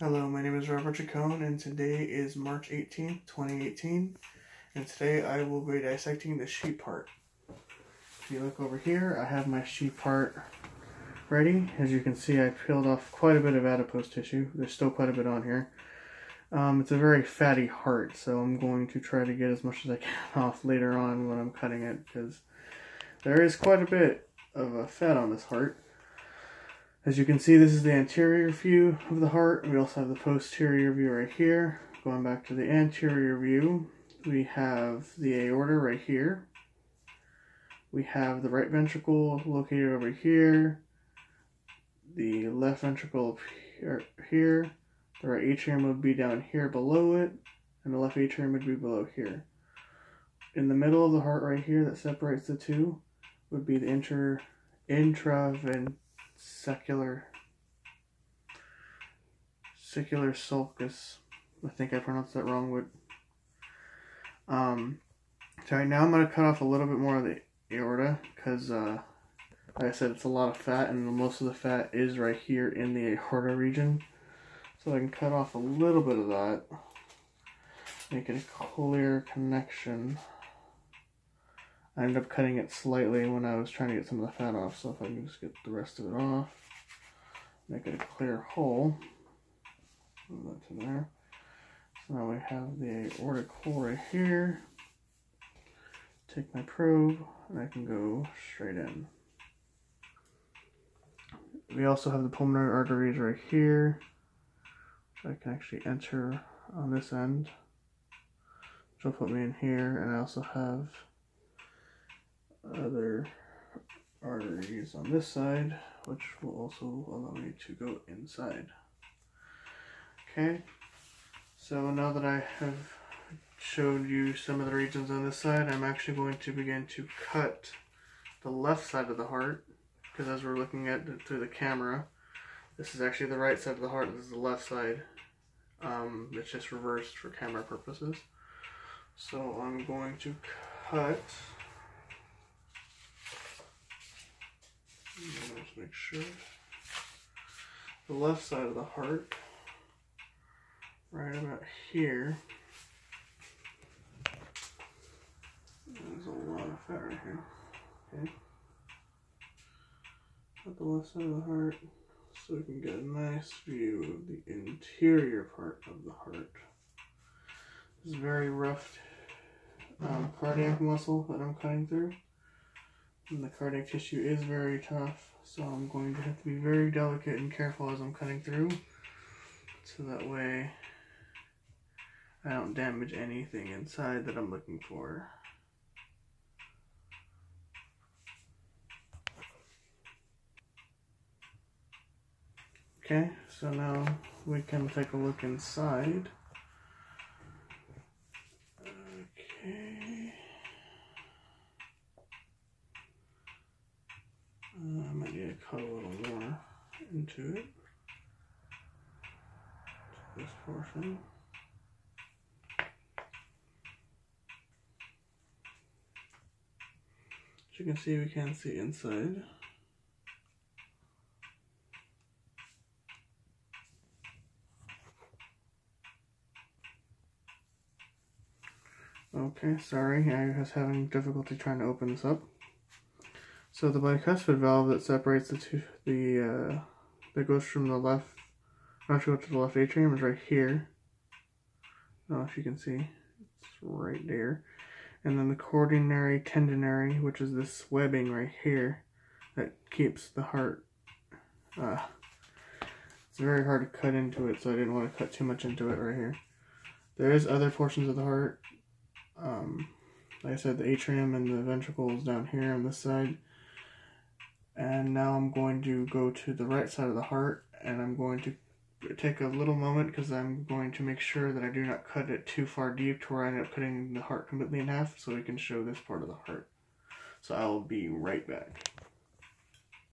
Hello, my name is Robert Chacon, and today is March 18th, 2018, and today I will be dissecting the sheep heart. If you look over here, I have my sheep heart ready. As you can see, I peeled off quite a bit of adipose tissue. There's still quite a bit on here. It's a very fatty heart, so I'm going to try to get as much as I can off later on when I'm cutting it, because there is quite a bit of fat on this heart. As you can see, this is the anterior view of the heart. We also have the posterior view right here. Going back to the anterior view, we have the aorta right here. We have the right ventricle located over here. The left ventricle up here. The right atrium would be down here below it. And the left atrium would be below here. In the middle of the heart right here that separates the two would be the intraventricular sulcus. I think I pronounced that wrong. So right now I'm going to cut off a little bit more of the aorta because, like I said, it's a lot of fat, and most of the fat is right here in the aorta region. So I can cut off a little bit of that, make it a clear connection. I ended up cutting it slightly when I was trying to get some of the fat off, so if I can just get the rest of it off, make it a clear hole. Move that to there. So now we have the aortic hole right here. Take my probe, and I can go straight in. We also have the pulmonary arteries right here, which I can actually enter on this end, which will put me in here, and I also have other arteries on this side, which will also allow me to go inside. Okay, so now that I have showed you some of the regions on this side, I'm actually going to begin to cut the left side of the heart, because as we're looking at it through the camera, this is actually the right side of the heart, this is the left side. It's just reversed for camera purposes. So I'm going to cut, let's make sure, the left side of the heart, right about here. There's a lot of fat right here. Okay. Cut the left side of the heart so we can get a nice view of the interior part of the heart. This is very rough cardiac muscle that I'm cutting through. And the cardiac tissue is very tough, so I'm going to have to be very delicate and careful as I'm cutting through, so that way I don't damage anything inside that I'm looking for. Okay, so now we can take a look inside. Okay. I might need to cut a little more into it, to this portion. As you can see, we can see inside. Okay, sorry, I was having difficulty trying to open this up. So the bicuspid valve that separates the two, that goes from the left ventricle to the left atrium is right here. I don't know if you can see, it's right there. And then the coronary tendinary, which is this webbing right here that keeps the heart. It's very hard to cut into it, so I didn't want to cut too much into it right here. There is other portions of the heart. Like I said, the atrium and the ventricle is down here on this side. And now I'm going to go to the right side of the heart, and I'm going to take a little moment because I'm going to make sure that I do not cut it too far deep to where I end up cutting the heart completely in half, so we can show this part of the heart. So I'll be right back.